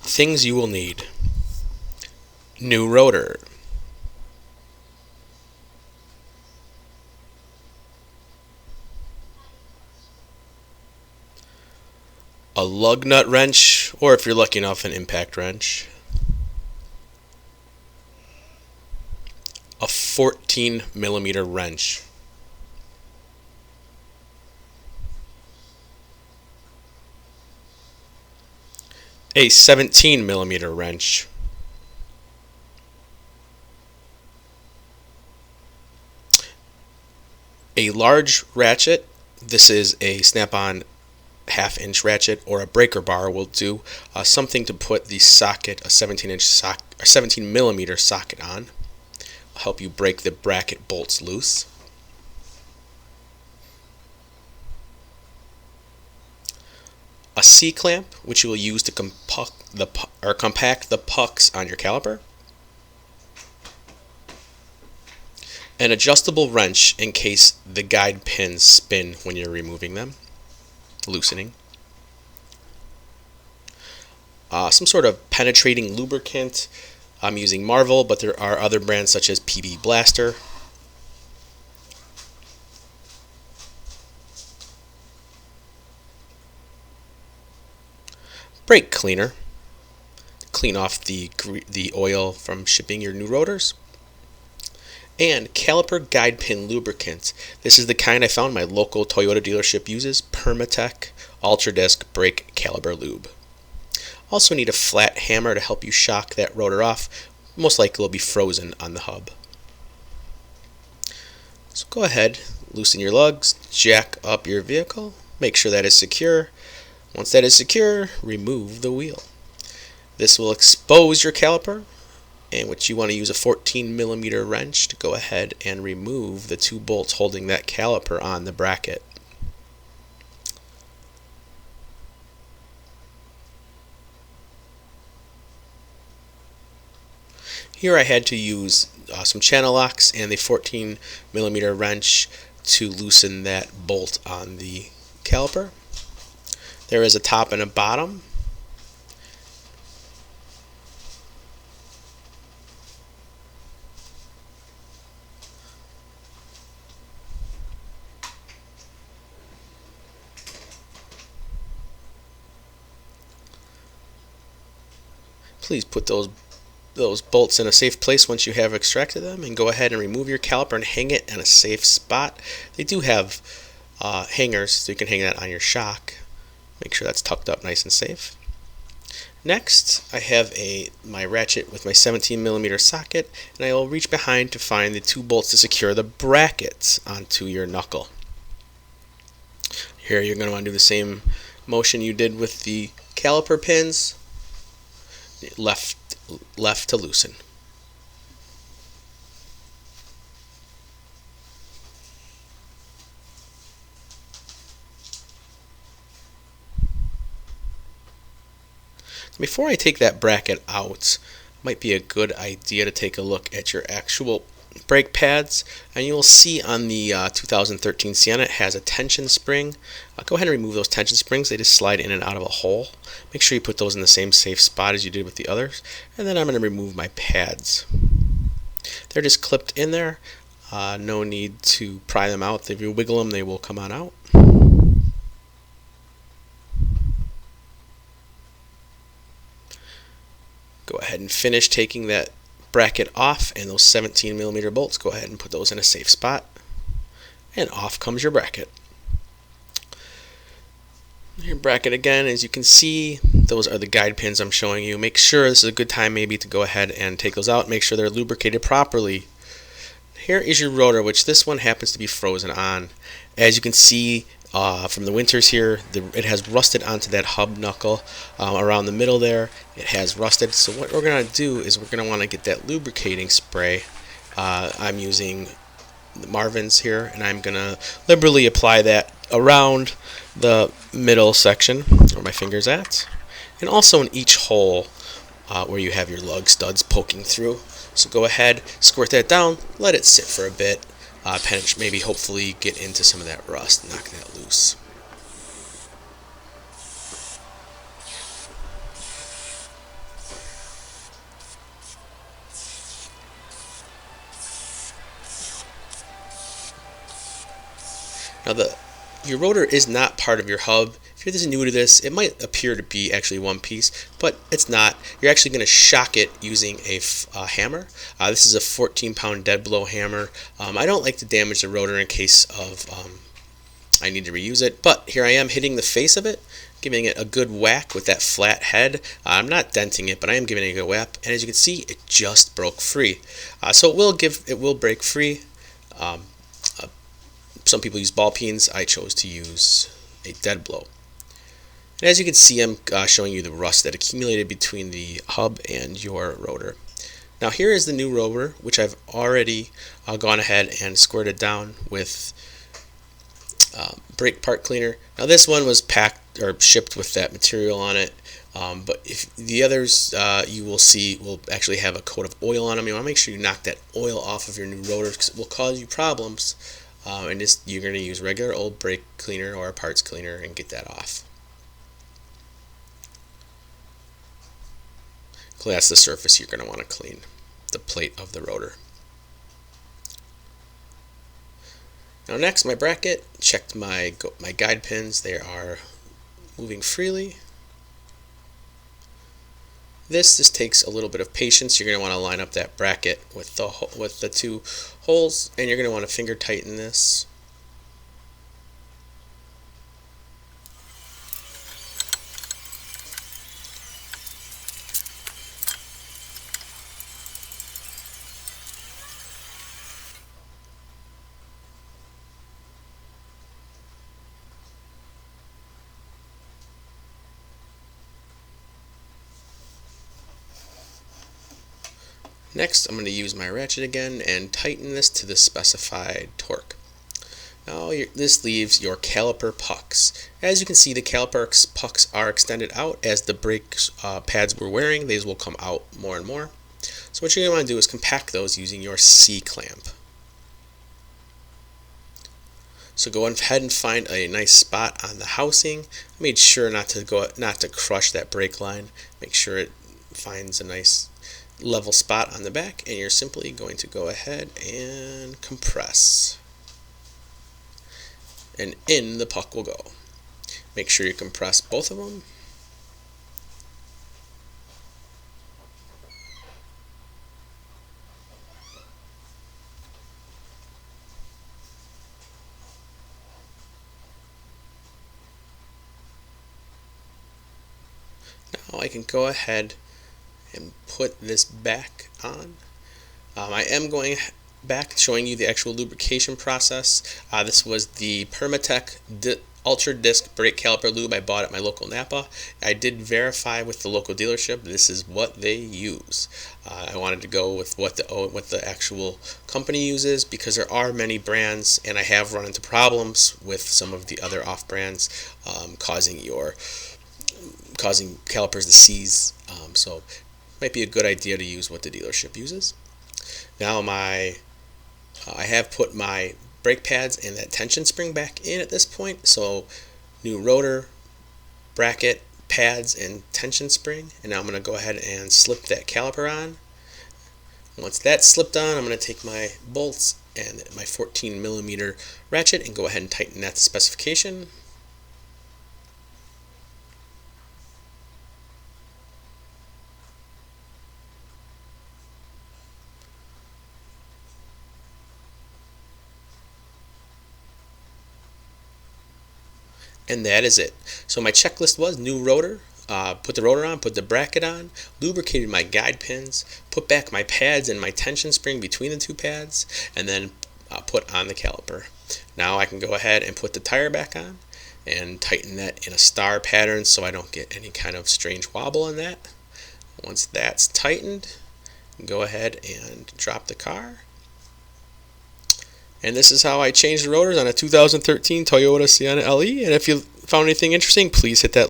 Things you will need: new rotor, a lug nut wrench, or if you're lucky enough, an impact wrench, a 14mm wrench, a 17mm wrench, a large ratchet. This is a snap-on half-inch ratchet, or a breaker bar will do. Something to put the socket, a 17mm socket on. Will help you break the bracket bolts loose. A C-clamp, which you will use to compact the pucks on your caliper. An adjustable wrench in case the guide pins spin when you're removing them, loosening. Some sort of penetrating lubricant. I'm using Marvel, but there are other brands such as PB Blaster. Brake cleaner. Clean off the oil from shipping your new rotors. And caliper guide pin lubricant. This is the kind I found my local Toyota dealership uses, Permatex Ultra Disc Brake Caliper Lube. Also need a flat hammer to help you shock that rotor off. Most likely it'll be frozen on the hub. So go ahead, loosen your lugs, jack up your vehicle, make sure that is secure. Once that is secure, remove the wheel. This will expose your caliper, and what you want to use a 14mm wrench to go ahead and remove the two bolts holding that caliper on the bracket. Here I had to use some channel locks and the 14mm wrench to loosen that bolt on the caliper. There is a top and a bottom. Please put those bolts in a safe place once you have extracted them, and go ahead and remove your caliper and hang it in a safe spot. They do have hangers, so you can hang that on your shock. Make sure that's tucked up nice and safe. Next, I have my ratchet with my 17mm socket, and I will reach behind to find the two bolts to secure the brackets onto your knuckle. Here you're going to want to do the same motion you did with the caliper pins. Left to loosen. Before I take that bracket out, might be a good idea to take a look at your actual brake pads, and you will see on the 2013 Sienna it has a tension spring. Go ahead and remove those tension springs. They just slide in and out of a hole. Make sure you put those in the same safe spot as you did with the others. And then I'm going to remove my pads. They're just clipped in there. No need to pry them out. If you wiggle them, they will come on out. Go ahead and finish taking that bracket off, and those 17mm bolts, go ahead and put those in a safe spot, and off comes your bracket. Your bracket again, as you can see, those are the guide pins I'm showing you. Make sure this is a good time maybe to go ahead and take those out. Make sure they're lubricated properly. Here is your rotor, which this one happens to be frozen on. As you can see from the winters here, it has rusted onto that hub knuckle around the middle there. It has rusted. So what we're going to do is we're going to want to get that lubricating spray. I'm using the Marvin's here, and I'm going to liberally apply that around the middle section where my finger's at, and also in each hole where you have your lug studs poking through. So go ahead, squirt that down, let it sit for a bit, maybe hopefully get into some of that rust, knock that loose. Now your rotor is not part of your hub. If you're just new to this, it might appear to be actually one piece, but it's not. You're actually going to shock it using a hammer. This is a 14-pound dead blow hammer. I don't like to damage the rotor in case of I need to reuse it, but here I am hitting the face of it, giving it a good whack with that flat head. I'm not denting it, but I am giving it a good whack, and as you can see, it just broke free. So it will break free. Some people use ball peens. I chose to use a dead blow. And as you can see, I'm showing you the rust that accumulated between the hub and your rotor. Now here is the new rotor, which I've already gone ahead and squirted down with brake part cleaner. Now this one was packed or shipped with that material on it, but if the others you will see will actually have a coat of oil on them. You want to make sure you knock that oil off of your new rotors because it will cause you problems. And you're going to use regular old brake cleaner or a parts cleaner and get that off. That's the surface you're going to want to clean, the plate of the rotor. Now next, my bracket. Checked my guide pins. They are moving freely. This takes a little bit of patience. You're going to want to line up that bracket with the two holes, and you're going to want to finger tighten this. Next, I'm going to use my ratchet again and tighten this to the specified torque. Now this leaves your caliper pucks. As you can see, the caliper pucks are extended out as the brake pads we're wearing. These will come out more and more. So what you're going to want to do is compact those using your C-clamp. So go ahead and find a nice spot on the housing. I made sure not to crush that brake line. Make sure it finds a nice level spot on the back, and you're simply going to go ahead and compress, and in the puck will go. Make sure you compress both of them. Now I can go ahead and put this back on. I am going back showing you the actual lubrication process. This was the Permatex Ultra Disc Brake Caliper Lube I bought at my local Napa. I did verify with the local dealership this is what they use. I wanted to go with what the actual company uses because there are many brands, and I have run into problems with some of the other off brands causing calipers to seize. So might be a good idea to use what the dealership uses. Now I have put my brake pads and that tension spring back in at this point. So new rotor, bracket, pads, and tension spring. And now I'm going to go ahead and slip that caliper on. Once that's slipped on, I'm going to take my bolts and my 14mm ratchet and go ahead and tighten that to specification. And that is it. So my checklist was new rotor, put the rotor on, put the bracket on, lubricated my guide pins, put back my pads and my tension spring between the two pads, and then put on the caliper. Now I can go ahead and put the tire back on and tighten that in a star pattern so I don't get any kind of strange wobble in that. Once that's tightened, go ahead and drop the car. And this is how I changed the rotors on a 2013 Toyota Sienna LE. And if you found anything interesting, please hit that